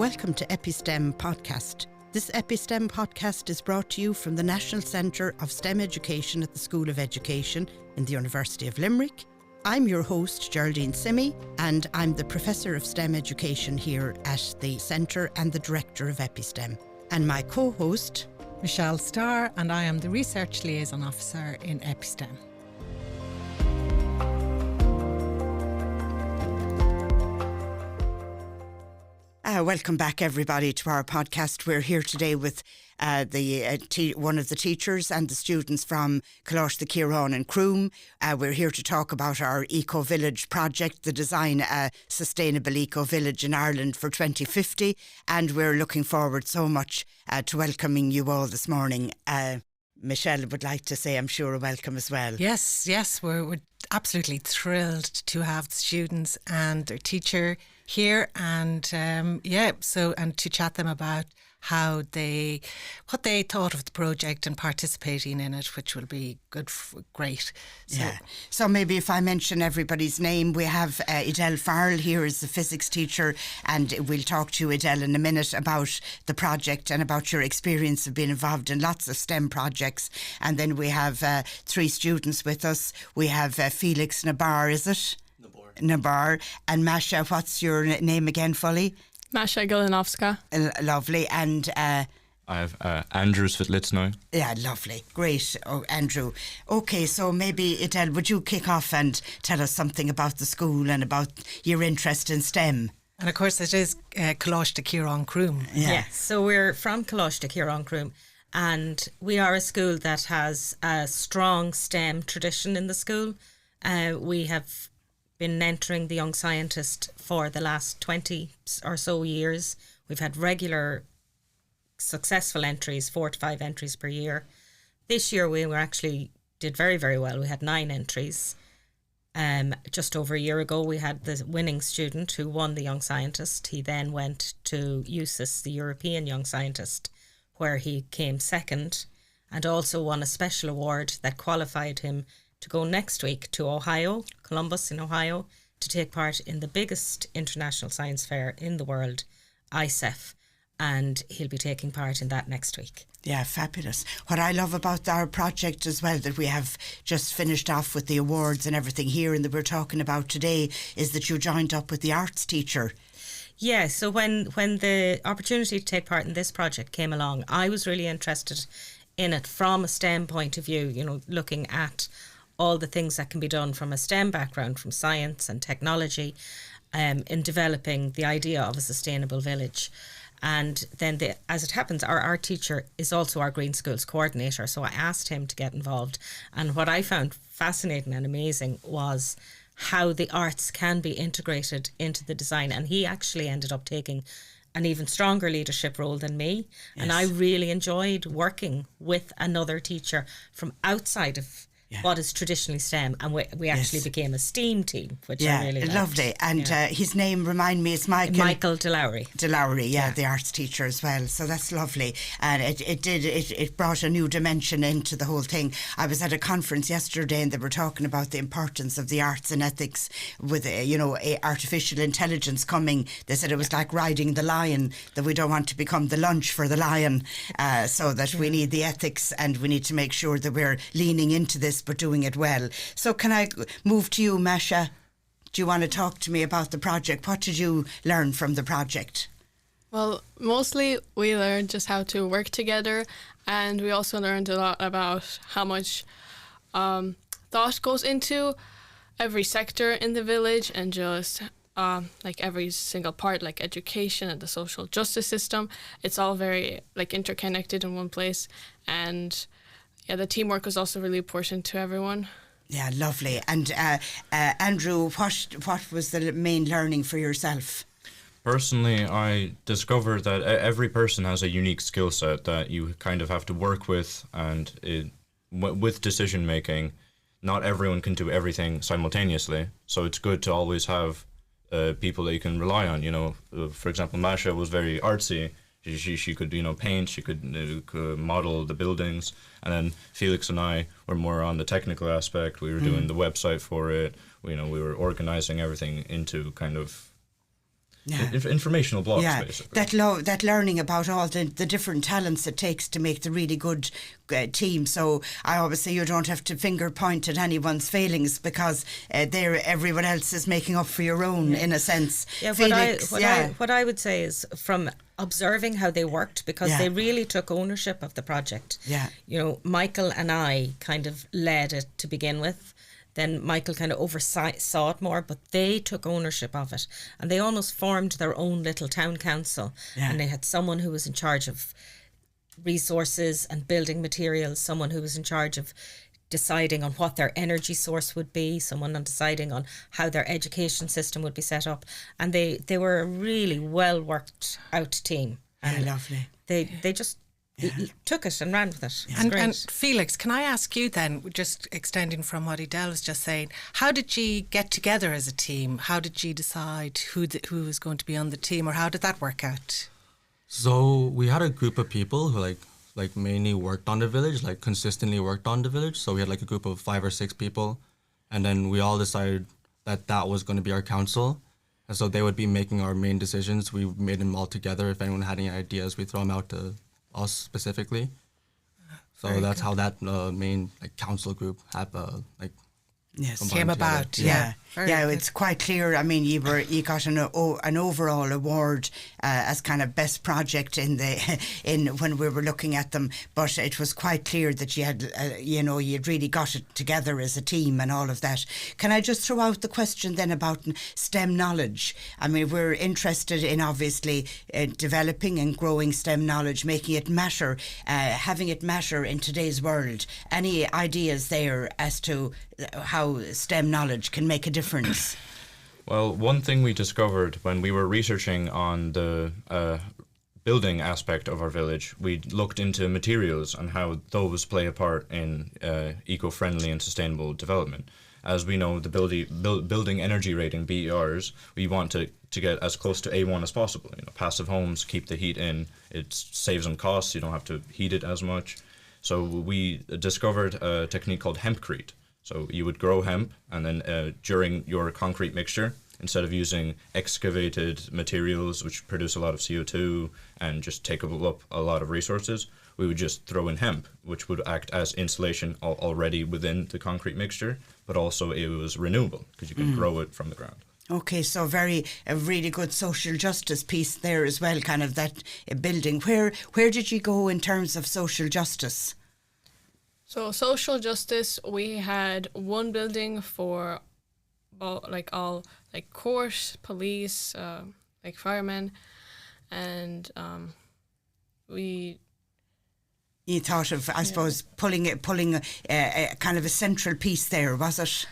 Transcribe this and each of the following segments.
Welcome to EpiSTEM podcast. This EpiSTEM podcast is brought to you from the National Centre of STEM Education at the School of Education in the University of Limerick. I'm your host, Geraldine Simmie, and I'm the Professor of STEM Education here at the Centre and the Director of EpiSTEM. And my co-host, Michelle Starr, and I am the Research Liaison Officer in EpiSTEM. Welcome back, everybody, to our podcast. We're here today with one of the teachers and the students from Coláiste Chiaráin in Croom. We're here to talk about our eco-village project, the design a sustainable eco-village in Ireland for 2050. And we're looking forward so much to welcoming you all this morning. Michelle would like to say, I'm sure, a welcome as well. Yes, we're absolutely thrilled to have the students and their teacher here, and and to chat them about what they thought of the project and participating in it, which will be great. So maybe if I mention everybody's name, we have Edel Farrell here as the physics teacher, and we'll talk to you, Edel, in a minute about the project and about your experience of being involved in lots of STEM projects. And then we have three students with us. We have Felix Nabor, is it? Nabor. And Masha, what's your name again fully? Masha Galinovska. Lovely. And I have Andrew Szetlitsvoi. Yeah, lovely. Great, Andrew. Okay, so maybe, Edel, would you kick off and tell us something about the school and about your interest in STEM? And of course it is Coláiste Chiaráin Croom. Yeah, so we're from Coláiste Chiaráin Croom, and we are a school that has a strong STEM tradition in the school. We have been mentoring the young scientist for the last 20 or so years. We've had regular successful entries, 4 to 5 entries per year. This year we did very, very well. We had 9 entries. Just over a year ago we had the winning student who won the young scientist. He then went to USIS, the European Young Scientist, where he came second, and also won a special award that qualified him to go next week to Ohio, Columbus in Ohio, to take part in the biggest international science fair in the world, ICEF, and he'll be taking part in that next week. Yeah, fabulous. What I love about our project as well, that we have just finished off with the awards and everything here and that we're talking about today, is that you joined up with the arts teacher. Yeah, so when the opportunity to take part in this project came along, I was really interested in it from a STEM point of view, looking at all the things that can be done from a STEM background, from science and technology, in developing the idea of a sustainable village. And then, as it happens, our art teacher is also our Green Schools coordinator, so I asked him to get involved. And what I found fascinating and amazing was how the arts can be integrated into the design. And he actually ended up taking an even stronger leadership role than me. Yes. And I really enjoyed working with another teacher from outside of what is traditionally STEM, and we actually became a STEAM team, which I really liked. Lovely. And his name, remind me, is Michael DeLowry. The arts teacher as well. So that's lovely. And it brought a new dimension into the whole thing. I was at a conference yesterday and they were talking about the importance of the arts and ethics with, artificial intelligence coming. They said it was like riding the lion, that we don't want to become the lunch for the lion, so that we need the ethics and we need to make sure that we're leaning into this but doing it well. So can I move to you, Masha? Do you want to talk to me about the project? What did you learn from the project? Well, mostly we learned just how to work together, and we also learned a lot about how much thought goes into every sector in the village, and just every single part, like education and the social justice system. It's all very interconnected in one place, and the teamwork was also really important to everyone. Yeah, lovely. And Andrew, what was the main learning for yourself? Personally, I discovered that every person has a unique skill set that you kind of have to work with, and with decision making, not everyone can do everything simultaneously. So it's good to always have people that you can rely on. For example, Masha was very artsy. She could paint, she could model the buildings, and then Felix and I were more on the technical aspect. We were doing the website for it. We were organizing everything into kind of informational blocks, basically. That learning about all the different talents it takes to make the really good team. So I always say you don't have to finger point at anyone's failings, because everyone else is making up for your own, in a sense. Yeah, Felix, what I would say is, from observing how they worked, because they really took ownership of the project. Yeah. You know, Michael and I kind of led it to begin with. Then Michael kind of oversaw it more, but they took ownership of it, and they almost formed their own little town council. And they had someone who was in charge of resources and building materials, someone who was in charge of deciding on what their energy source would be, someone on deciding on how their education system would be set up. And they were a really well worked out team. And lovely. They just took it and ran with it. And Felix, can I ask you then, just extending from what Edel was just saying, how did you get together as a team? How did you decide who was going to be on the team, or how did that work out? So we had a group of people who like mainly worked on the village, like consistently worked on the village. So we had like a group of 5 or 6 people, and then we all decided that was going to be our council. And so they would be making our main decisions. We made them all together. If anyone had any ideas, we throw them out to us specifically. So that's how that main council group came about. It's quite clear. I mean, you got an overall award as kind of best project in when we were looking at them. But it was quite clear that you had, you'd really got it together as a team and all of that. Can I just throw out the question then about STEM knowledge? I mean, we're interested in obviously developing and growing STEM knowledge, making it matter, having it matter in today's world. Any ideas there as to how STEM knowledge can make a difference? Well, one thing we discovered when we were researching on the building aspect of our village, we looked into materials and how those play a part in eco-friendly and sustainable development. As we know, the building energy rating, BERs, we want to get as close to A1 as possible. Passive homes keep the heat in. It saves on costs. You don't have to heat it as much. So we discovered a technique called hempcrete. So you would grow hemp, and then during your concrete mixture, instead of using excavated materials which produce a lot of CO2 and just take up a lot of resources, we would just throw in hemp, which would act as insulation already within the concrete mixture, but also it was renewable because you can grow it from the ground. Okay, so a really good social justice piece there as well, kind of that building. Where did you go in terms of social justice? So social justice, we had one building for all court, police, firemen, and You thought of, I suppose, pulling a kind of a central piece there, was it?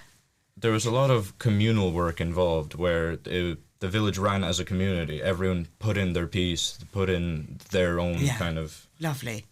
There was a lot of communal work involved where the village ran as a community. Everyone put in their piece, put in their own kind of lovely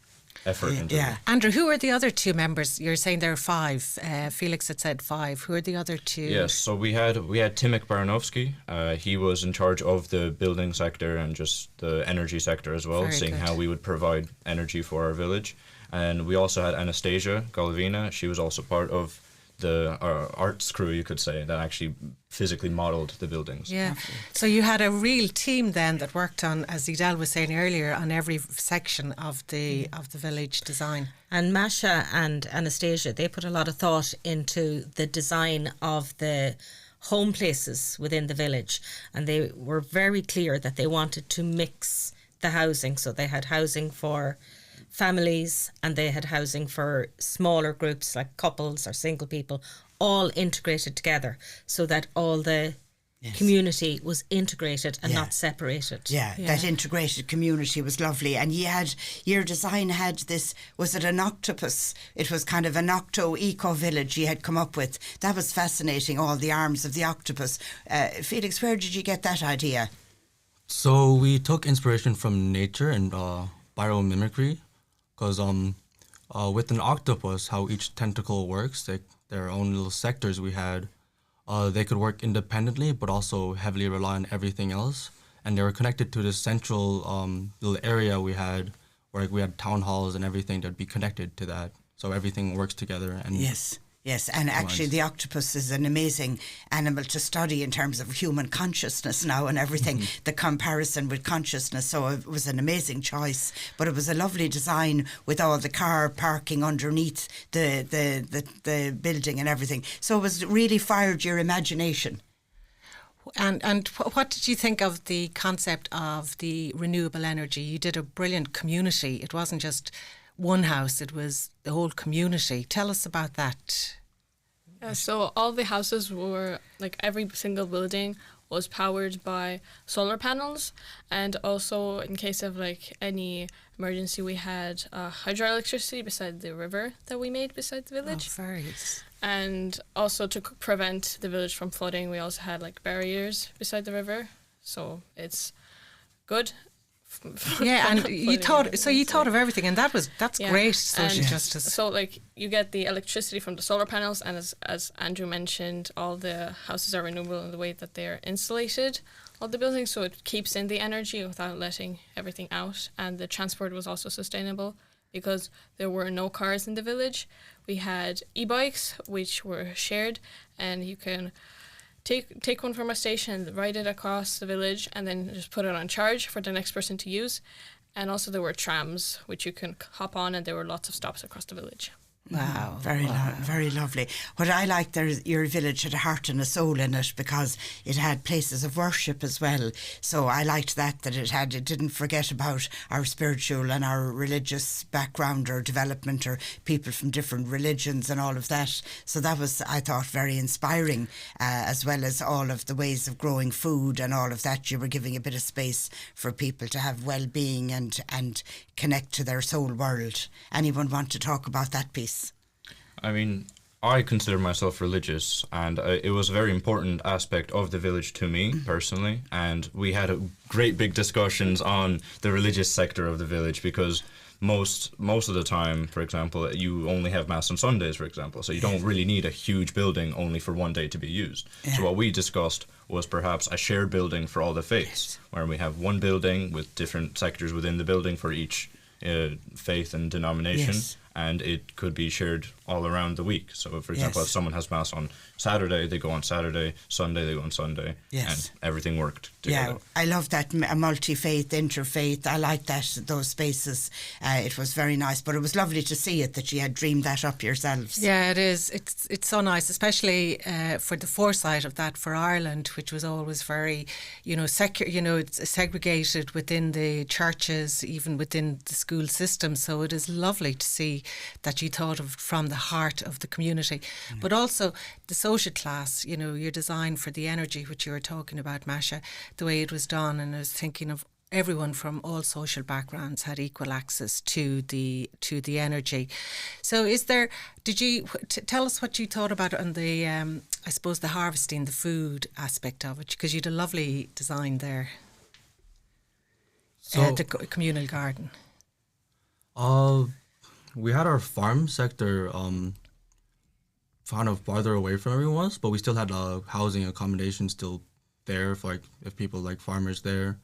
effort into it. Andrew, who are the other 2 members? You're saying there are 5. Felix had said 5. Who are the other 2? Yes, so we had Timek Baranowski. He was in charge of the building sector and just the energy sector as well, seeing how we would provide energy for our village. And we also had Anastasia Golovina. She was also part of the arts crew, you could say, that actually physically modelled the buildings. Yeah. So you had a real team then that worked on, as Edel was saying earlier, on every section of the village design. And Masha and Anastasia, they put a lot of thought into the design of the home places within the village, and they were very clear that they wanted to mix the housing. So they had housing for families and they had housing for smaller groups like couples or single people, all integrated together so that all the community was integrated and not separated. That integrated community was lovely. And your design had this, was it an octopus? It was kind of an eco village you had come up with. That was fascinating, all the arms of the octopus. Felix, where did you get that idea? So we took inspiration from nature and biomimicry. Because with an octopus, how each tentacle works, their own little sectors we had, they could work independently but also heavily rely on everything else. And they were connected to this central little area we had, where we had town halls and everything that would be connected to that. So everything works together. And Yes. Yes, and actually nice. the octopus is an amazing animal to study in terms of human consciousness now and everything, the comparison with consciousness. So it was an amazing choice, but it was a lovely design with all the car parking underneath the building and everything. So it was really fired your imagination. And what did you think of the concept of the renewable energy? You did a brilliant community. It wasn't just one house, it was the whole community. Tell us about that. Yeah, so all the houses were, like every single building was powered by solar panels, and also in case of like any emergency we had hydroelectricity beside the river that we made beside the village. Oh, very. And also to prevent the village from flooding, we also had like barriers beside the river, so it's good. Yeah, and you thought flooding. of everything, and that's Yeah. great social And justice. So like you get the electricity from the solar panels, and as Andrew mentioned, all the houses are renewable in the way that they're insulated, all the buildings, so it keeps in the energy without letting everything out. And the transport was also sustainable because there were no cars in the village. We had e-bikes which were shared, and you can take one from a station, ride it across the village, and then just put it on charge for the next person to use. And also there were trams which you can hop on, and there were lots of stops across the village. Wow. Very lovely. What I liked there, your village had a heart and a soul in it because it had places of worship as well. So I liked that it didn't forget about our spiritual and our religious background or development or people from different religions and all of that. So that was, I thought, very inspiring, as well as all of the ways of growing food and all of that. You were giving a bit of space for people to have well-being and connect to their soul world. Anyone want to talk about that piece? I mean, I consider myself religious, and it was a very important aspect of the village to me personally. And we had great big discussions on the religious sector of the village because most of the time, for example, you only have mass on Sundays, for example, so you don't really need a huge building only for one day to be used. So what we discussed was perhaps a shared building for all the faiths, where we have one building with different sectors within the building for each faith and denomination. And it could be shared all around the week. So, for example, if someone has Mass on Saturday, they go on Saturday, Sunday, they go on Sunday, and everything worked together. Yeah, I love that multi-faith, interfaith. I like those spaces. It was very nice, but it was lovely to see it, that you had dreamed that up yourselves. Yeah, it is. It's so nice, especially for the foresight of that for Ireland, which was always very, it's segregated within the churches, even within the school system. So it is lovely to see that you thought of from the heart of the community, but also the social class, your design for the energy, which you were talking about, Masha, the way it was done. And I was thinking of everyone from all social backgrounds had equal access to the energy. So did you tell us what you thought about on the, I suppose, the harvesting, the food aspect of it, because you had a lovely design there. So the communal garden. We had our farm sector kind of farther away from everyone else, but we still had housing accommodation still there for if people like farmers there,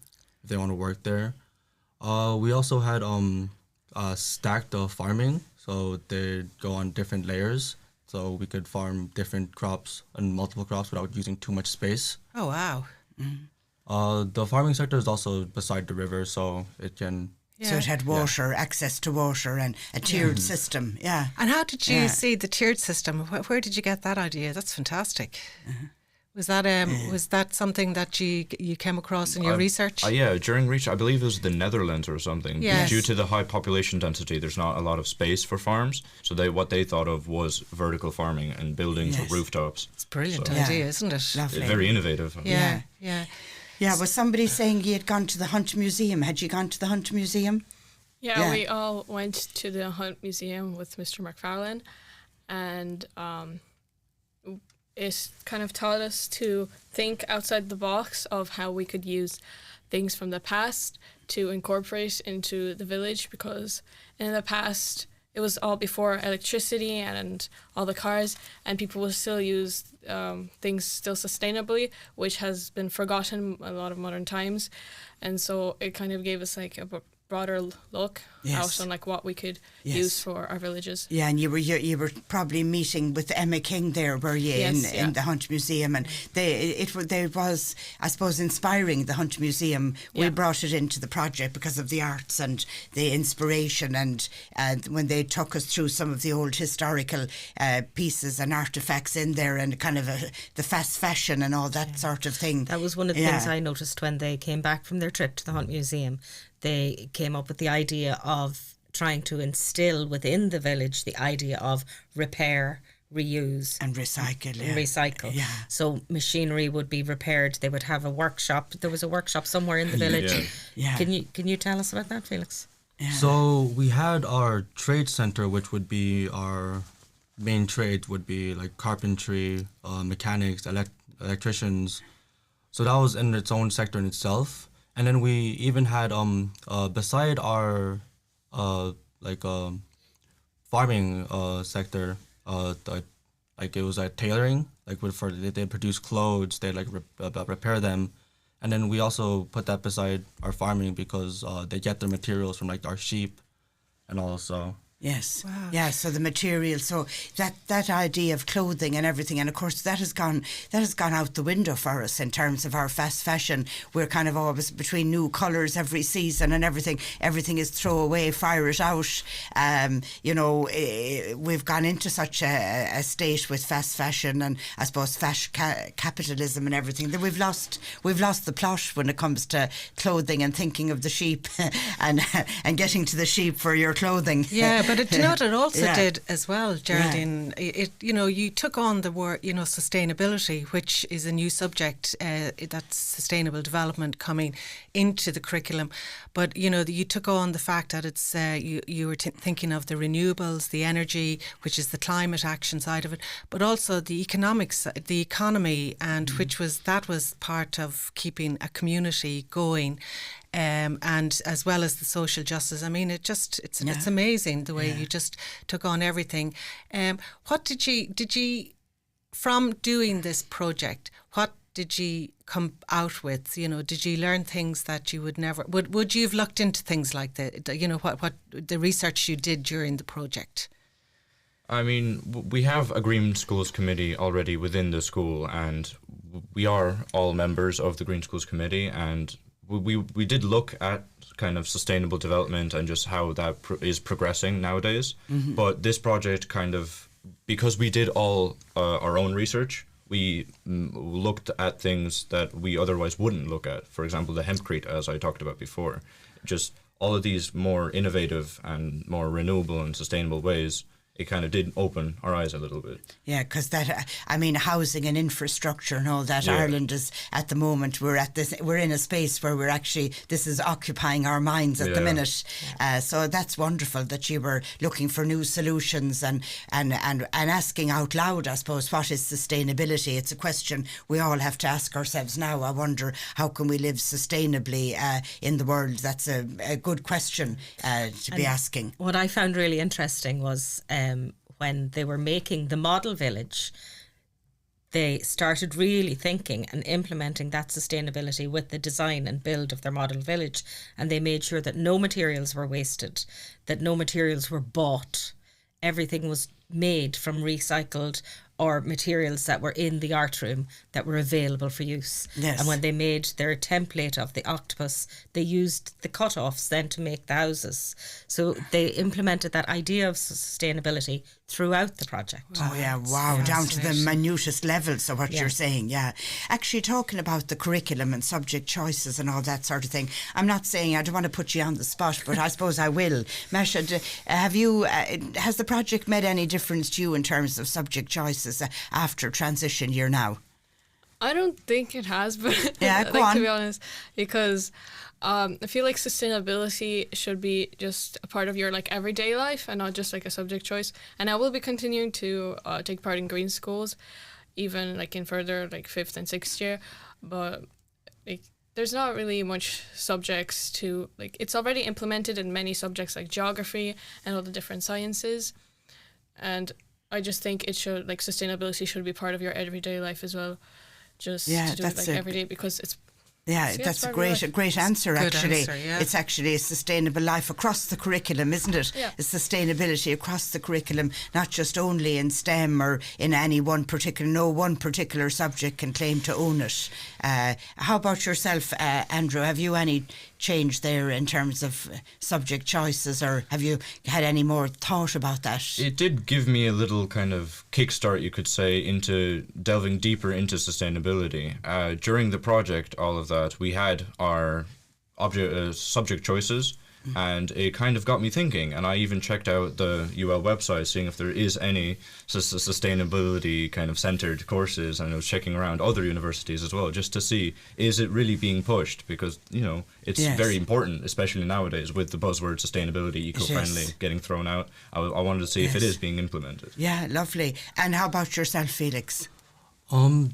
if they want to work there. We also had stacked farming, so they'd go on different layers, so we could farm different crops and multiple crops without using too much space. Oh, wow. The farming sector is also beside the river, so it can... So it had water, access to water, and a tiered system. Yeah. And how did you see the tiered system? Where did you get that idea? That's fantastic. Was that something that you came across in your research? Yeah, during research, I believe it was the Netherlands or something. Yes. Due to the high population density, there's not a lot of space for farms. So what they thought of was vertical farming and buildings with rooftops. It's a brilliant idea, isn't it? Lovely. Very innovative. Yeah. Yeah, was somebody saying you had gone to the Hunt Museum? Had you gone to the Hunt Museum? Yeah, we all went to the Hunt Museum with Mr. McFarlane, and it kind of taught us to think outside the box of how we could use things from the past to incorporate into the village, because in the past it was all before electricity and all the cars, and people will still use things still sustainably, which has been forgotten a lot of modern times. And so it kind of gave us like a broader look Yes. out on like what we could Yes. use for our villages. Yeah, and you were probably meeting with Emma King there, were you, Yes, yeah. in the Hunt Museum, and they was, I suppose, inspiring, the Hunt Museum. We Yeah. brought it into the project because of the arts and the inspiration, and when they took us through some of the old historical pieces and artifacts in there, and kind of the fast fashion and all that sort of thing. That was one of the things I noticed when they came back from their trip to the Hunt Museum. They came up with the idea of trying to instill within the village the idea of repair, reuse And recycle. and recycle. Yeah. So machinery would be repaired. They would have a workshop. There was a workshop somewhere in the village. Yeah. Can you tell us about that, Felix? So we had our trade center, which would be our main trade, would be like carpentry, mechanics, electricians. So that was in its own sector in itself. And then we even had beside our farming sector, like it was tailoring, like they produce clothes, they like repair them. And then we also put that beside our farming because they get their materials from like our sheep and also. Yes. Wow. Yeah. So the material, so that idea of clothing and everything, and of course that has gone out the window for us in terms of our fast fashion. We're kind of always between new colours every season and everything. Everything is throw away, fire it out. We've gone into such a state with fast fashion and I suppose capitalism and everything that we've lost the plot when it comes to clothing and thinking of the sheep and getting to the sheep for your clothing. Yeah, but do you know what it also Yeah. did as well, Geraldine? You took on the word, sustainability, which is a new subject, that's sustainable development coming into the curriculum. But, you took on the fact that it's, you were thinking of the renewables, the energy, which is the climate action side of it, but also the economics, the economy, and which was part of keeping a community going. And as well as the social justice. I mean, it's amazing the way you just took on everything. What did you from doing this project? What did you come out with? Did you learn things that you would never? Would you have looked into things like what the research you did during the project? I mean, we have a Green Schools Committee already within the school, and we are all members of the Green Schools Committee, and we did look at kind of sustainable development and just how that is progressing nowadays. Mm-hmm. But this project kind of, because we did all our own research, we looked at things that we otherwise wouldn't look at. For example, the hempcrete, as I talked about before. Just all of these more innovative and more renewable and sustainable ways, it kind of did open our eyes a little bit. Yeah, because housing and infrastructure and all that. Yeah. Ireland is at the moment we're in a space where this is occupying our minds at the minute. So that's wonderful that you were looking for new solutions and asking out loud, I suppose, what is sustainability? It's a question we all have to ask ourselves now. I wonder, how can we live sustainably in the world? That's a good question to be asking. What I found really interesting was when they were making the model village, they started really thinking and implementing that sustainability with the design and build of their model village, and they made sure that no materials were wasted, that no materials were bought. Everything was made from recycled or materials that were in the art room that were available for use. Yes. And when they made their template of the octopus, they used the cut-offs then to make the houses. So they implemented that idea of sustainability throughout the project. Oh yeah, wow, down to the minutest levels of what you're saying, yeah. Actually, talking about the curriculum and subject choices and all that sort of thing, I'm not saying, I don't want to put you on the spot, but I suppose I will. Masha, has the project made any difference to you in terms of subject choices after transition year now? I don't think it has, but yeah, go on. To be honest, because I feel like sustainability should be just a part of your everyday life and not just a subject choice. And I will be continuing to take part in green schools, even in further 5th and 6th year. But there's not really much subjects to it's already implemented in many subjects like geography and all the different sciences. And I just think it should sustainability should be part of your everyday life as well. Just to do it every day, because Yeah, So that's yes, a very great answer, Good actually. answer, yeah. It's actually a sustainable life across the curriculum, isn't it? Yeah. A sustainability across the curriculum, not just only in STEM or in any one particular, no one particular subject can claim to own it. How about yourself, Andrew? Have you any change there in terms of subject choices, or have you had any more thought about that? It did give me a little kind of kickstart, you could say, into delving deeper into sustainability. During the project, all of that, we had our subject choices, and it kind of got me thinking. And I even checked out the UL website, seeing if there is any sustainability kind of centered courses, and I was checking around other universities as well, just to see, is it really being pushed? Because, it's Yes. very important, especially nowadays with the buzzword sustainability, eco-friendly Yes. getting thrown out. I wanted to see if it Yes. is being implemented. Yeah, lovely. And how about yourself, Felix?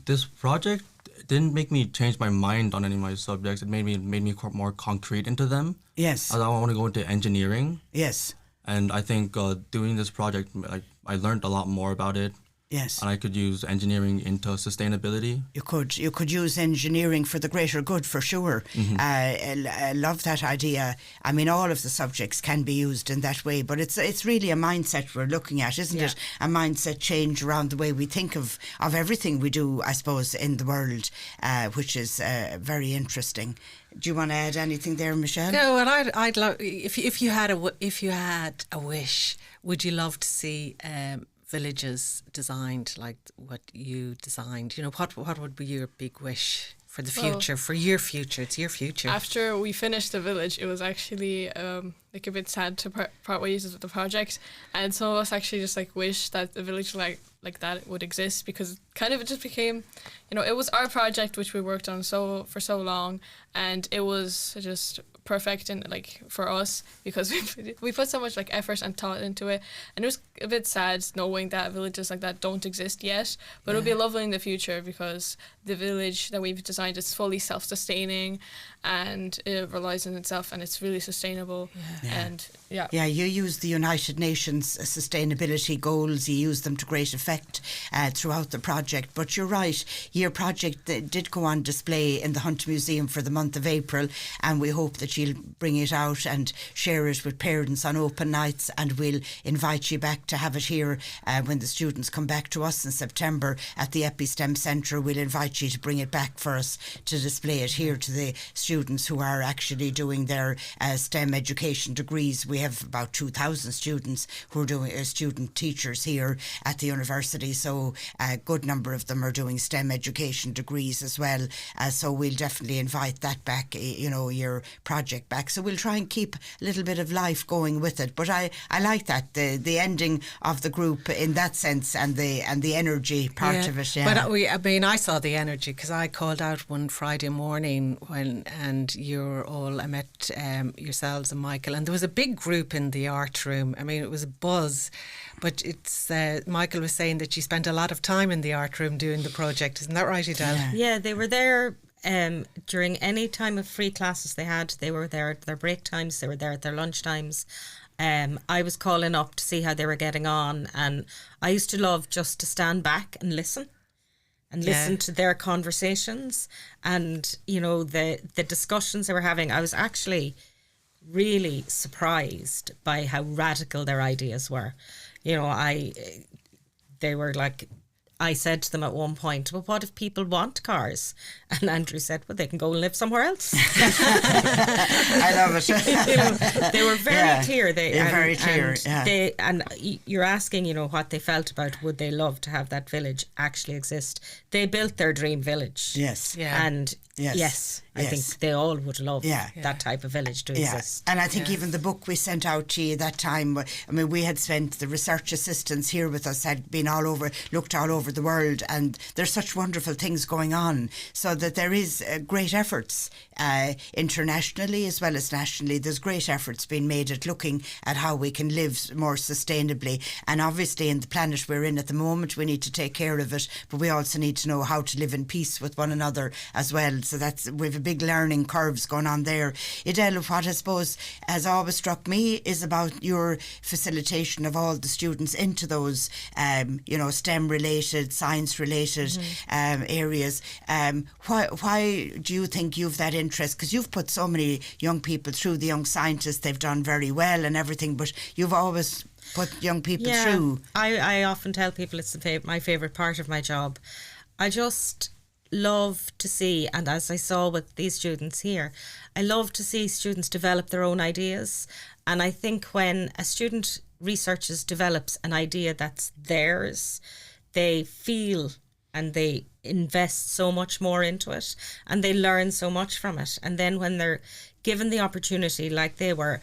This project didn't make me change my mind on any of my subjects. It made me more concrete into them. Yes, As I want to go into engineering, yes, and I think doing this project, I learned a lot more about it, yes. and I could use engineering into sustainability. You could use engineering for the greater good, for sure. I love that idea. I mean, all of the subjects can be used in that way, but it's really a mindset we're looking at, isn't it? A mindset change around the way we think of everything we do, I suppose, in the world, which is very interesting. Do you want to add anything there, Michelle? No, and I'd love if you had a wish, would you love to see villages designed like what you designed? What would be your big wish for the future, for your future? It's your future. After we finished the village, it was actually like a bit sad to part ways with the project, and some of us actually just like wish that the village like that would exist, because it just became, it was our project which we worked on for so long, and it was just perfect and like for us, because we put so much like effort and thought into it, and it was a bit sad knowing that villages like that don't exist yet, but it would be lovely in the future, because the village that we've designed is fully self-sustaining and it relies on itself, and it's really sustainable. And Yeah, you use the United Nations sustainability goals, you use them to great effect throughout the project. But you're right, your project did go on display in the Hunt Museum for the month of April, and we hope that you'll bring it out and share it with parents on open nights, and we'll invite you back to have it here when the students come back to us in September at the EPI STEM Centre. We'll invite you to bring it back for us to display it here to the students who are actually doing their STEM education degrees. We have about 2,000 students who are doing student teachers here at the university, so a good number of them are doing STEM education degrees as well. So we'll definitely invite that back, your project back. So we'll try and keep a little bit of life going with it. But I like that, the ending of the group in that sense, and the energy part of it. Yeah. But I saw the energy, because I called out one Friday morning and I met yourselves and Michael, and there was a big group in the art room. I mean, it was a buzz, but it's Michael was saying that you spent a lot of time in the art room doing the project. Isn't that right, Edel? Yeah, they were there during any time of free classes they had. They were there at their break times, they were there at their lunch times. I was calling up to see how they were getting on, and I used to love just to stand back and listen to their conversations, and the discussions they were having. I was actually really surprised by how radical their ideas were. They were like, I said to them at one point, well, what if people want cars? And Andrew said, well, they can go and live somewhere else. I love it. They were very clear. They're very clear. And you're asking, what they felt about, would they love to have that village actually exist? They built their dream village. Yes. Yeah. And yes, I think they all would love that type of village to exist. And I think even the book we sent out to you that time, I mean, we had spent, the research assistants here with us had been looked all over the world, and there's such wonderful things going on, so that there is great efforts internationally as well as nationally. There's great efforts being made at looking at how we can live more sustainably, and obviously in the planet we're in at the moment, we need to take care of it, but we also need to know how to live in peace with one another as well. So we've a big learning curves going on there. Edel, what I suppose has always struck me is about your facilitation of all the students into those STEM related related, science related areas. Why do you think you've that interest? Because you've put so many young people through, the young scientists, they've done very well and everything, but you've always put young people through. I often tell people it's my favourite part of my job. I just love to see, and as I saw with these students here, I love to see students develop their own ideas. And I think when a student researches, develops an idea that's theirs, they feel and they invest so much more into it and they learn so much from it. And then when they're given the opportunity, like they were,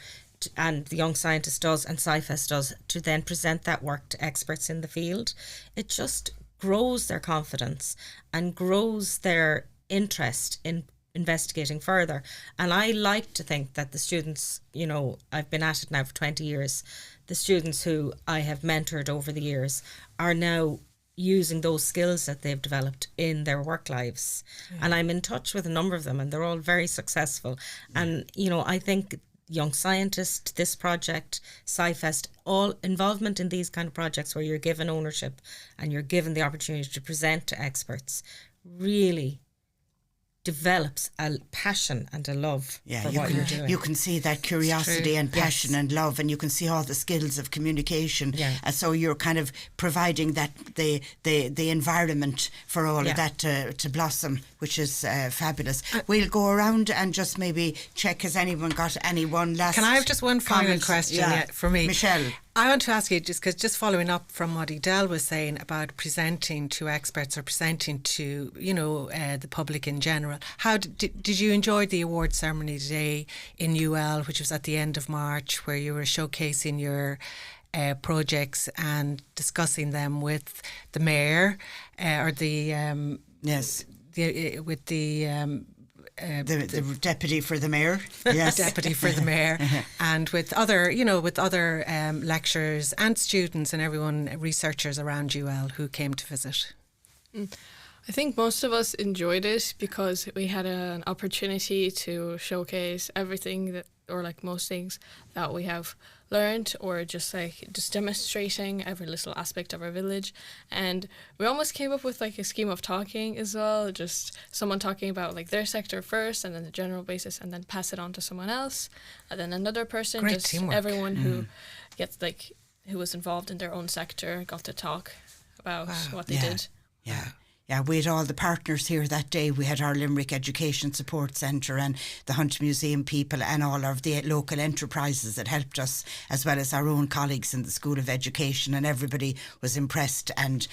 and the Young Scientist does and SciFest does, to then present that work to experts in the field, it just grows their confidence and grows their interest in investigating further. And I like to think that the students, you know, I've been at it now for 20 years, the students who I have mentored over the years are now using those skills that they've developed in their work lives. And I'm in touch with a number of them and they're all very successful. And, you know, I think Young Scientist, this project, SciFest, all involvement in these kind of projects where you're given ownership and you're given the opportunity to present to experts really develops a passion and a love for what you're doing. You can see that curiosity and passion and love, and you can see all the skills of communication. And so you're kind of providing that the environment for all of that to blossom, which is fabulous. We'll go around and just maybe check, has anyone got any one last? Can I have just one final question for me? Michelle. I want to ask you, just following up from what Edel was saying about presenting to experts or presenting to, you know, the public in general. How did you enjoy the award ceremony today in UL, which was at the end of March, where you were showcasing your projects and discussing them with the mayor or the with the deputy for the mayor, deputy for the mayor, and with other, lecturers and students and everyone, researchers around UL who came to visit? I think most of us enjoyed it because we had an opportunity to showcase everything that, or like most things that we have learned, or just demonstrating every little aspect of our village. And we almost came up with like a scheme of talking as well, just someone talking about like their sector first and then the general basis, and then pass it on to someone else, and then another person. Great just teamwork. Everyone who gets who was involved in their own sector got to talk about what they did. Yeah, we had all the partners here that day. We had our Limerick Education Support Centre and the Hunt Museum people and all of the local enterprises that helped us, as well as our own colleagues in the School of Education, and everybody was impressed, and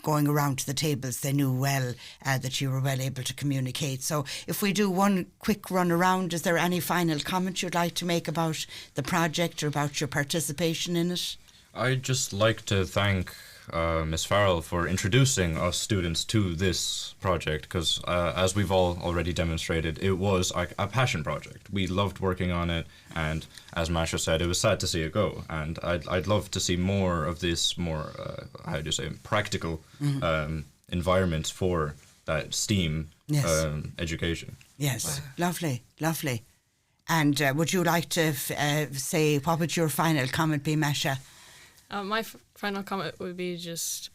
going around to the tables they knew well that you were well able to communicate. So if we do one quick run around, is there any final comment you'd like to make about the project or about your participation in it? I'd just like to thank Ms. Farrell for introducing us students to this project, because as we've all already demonstrated, it was a passion project. We loved working on it, and as Masha said, it was sad to see it go, and I'd love to see more of this more practical environments for that STEAM education. Yes, wow. Lovely. And would you like to say, what would your final comment be, Masha? My final comment would be just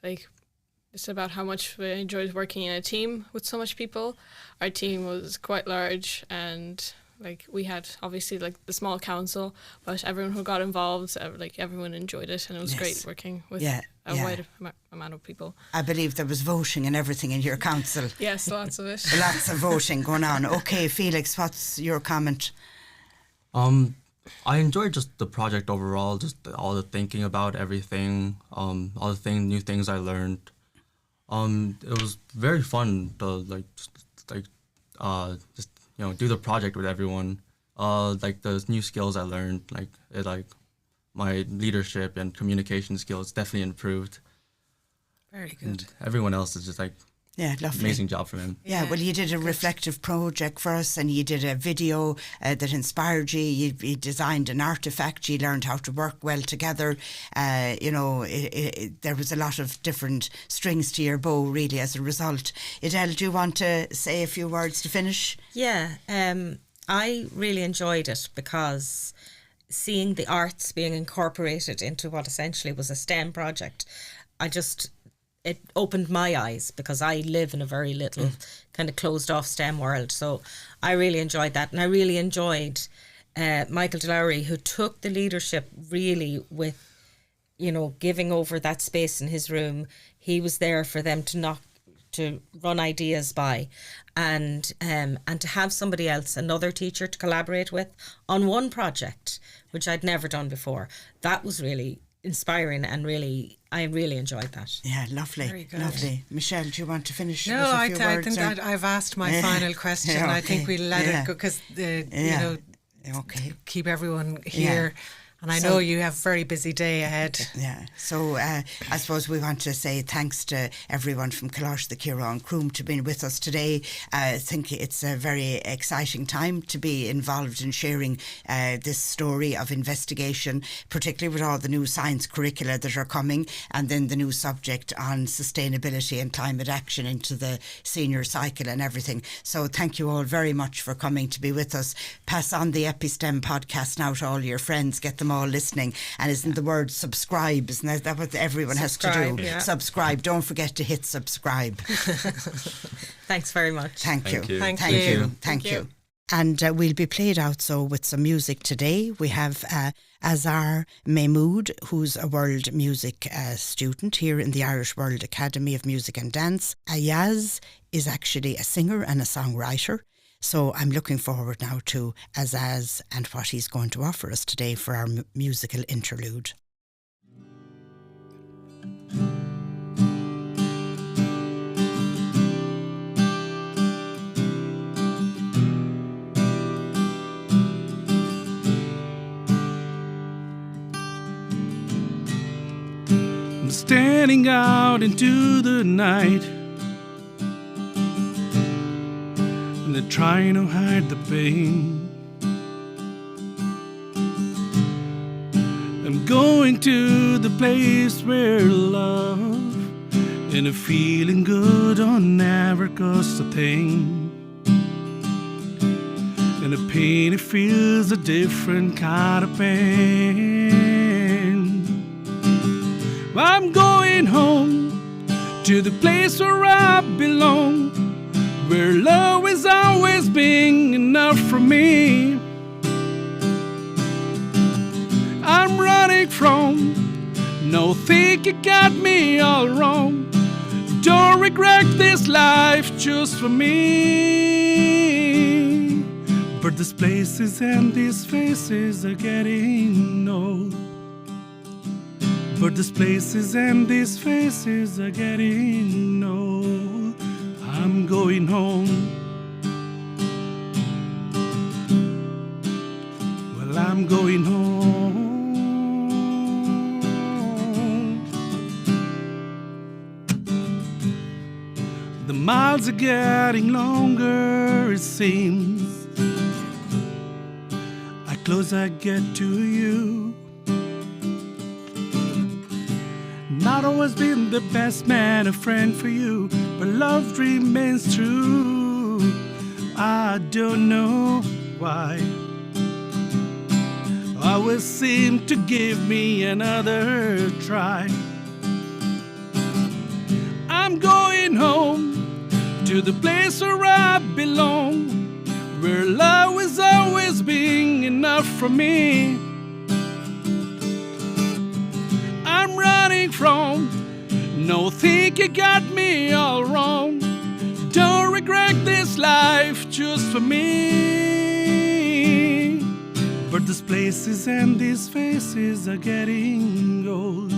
it's about how much we enjoyed working in a team with so much people. Our team was quite large, and we had obviously the small council, but everyone who got involved, everyone enjoyed it, and it was great working with a wide amount of people. I believe there was voting and everything in your council. Yes, lots of it. Lots of voting going on. Okay, Felix, what's your comment? I enjoyed just the project overall, just all the thinking about everything, all the new things I learned. It was very fun to do the project with everyone. The new skills I learned, my leadership and communication skills definitely improved. Very good. And everyone else is just lovely. Amazing job from him. Yeah, well, you did a reflective project for us, and you did a video that inspired you. You designed an artefact. You learned how to work well together. There was a lot of different strings to your bow, really, as a result. Edel, do you want to say a few words to finish? Yeah, I really enjoyed it because seeing the arts being incorporated into what essentially was a STEM project, I just it opened my eyes, because I live in a very little kind of closed off STEM world. So I really enjoyed that, and I really enjoyed Michael DeLowry, who took the leadership really with, you know, giving over that space in his room. He was there for them to run ideas by, and to have somebody else, another teacher, to collaborate with on one project, which I'd never done before. That was really inspiring, and I really enjoyed that. Yeah, lovely. Very good. Lovely. Michelle, do you want to finish No, with a I few think words? that I've asked my final question. Yeah, I think okay. we'll let Yeah. it go, because you Yeah. know, Okay. keep everyone here. And I So- know you have a very busy day ahead. Yeah, so I suppose we want to say thanks to everyone from Coláiste Chiaráin Croom to being with us today. I think it's a very exciting time to be involved in sharing this story of investigation, particularly with all the new science curricula that are coming, and then the new subject on sustainability and climate action into the senior cycle and everything. So thank you all very much for coming to be with us. Pass on the EpiSTEM podcast now to all your friends, get them all listening. And isn't the word subscribe, isn't that what everyone has to do? Yeah. Subscribe. Don't forget to hit subscribe. Thanks very much. Thank you. Thank you. Thank Thank you. you. Thank you. And we'll be played out so with some music today. We have Azar Mahmood, who's a world music student here in the Irish World Academy of Music and Dance. Ayaz is actually a singer and a songwriter. So I'm looking forward now to Azaz and what he's going to offer us today for our musical interlude. I'm standing out into the night, and they're trying to hide the pain. I'm going to the place where love and a feeling good don't never cost a thing. And the pain, it feels a different kind of pain. I'm going home to the place where I belong, where love has always been enough for me. I'm running from no think you got me all wrong. Don't regret this life just for me. But these places and these faces are getting old. But these places and these faces are getting old. I'm going home. Well, I'm going home. The miles are getting longer, it seems. The closer I get to you. Not always been the best man, a friend for you, but love remains true. I don't know why. Always seem to give me another try. I'm going home to the place where I belong, where love has always been enough for me. I'm running from no think you got me all wrong. Don't regret this life just for me. But these places and these faces are getting old.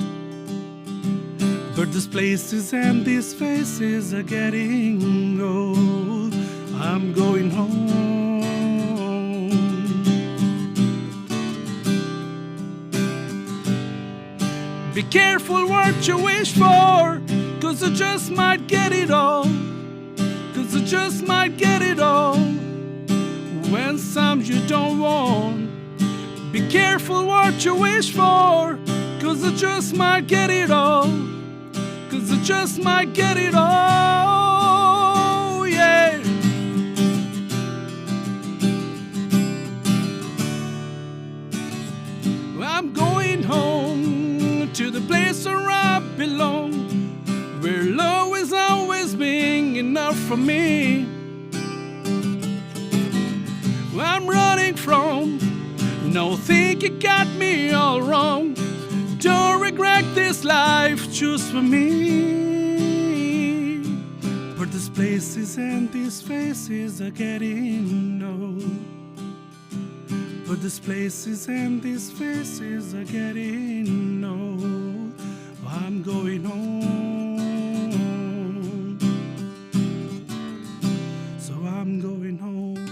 But these places and these faces are getting old. I'm going home. Be careful what you wish for, 'cause you just might get it all. 'Cause you just might get it all when some you don't want. Be careful what you wish for, 'cause you just might get it all. 'Cause you just might get it all, yeah. I'm going home to the place where I belong, where No, think you got me all wrong. Don't regret this life, choose for me. But these places and these faces are getting old. But these places and these faces are getting old. I'm going home. So I'm going home.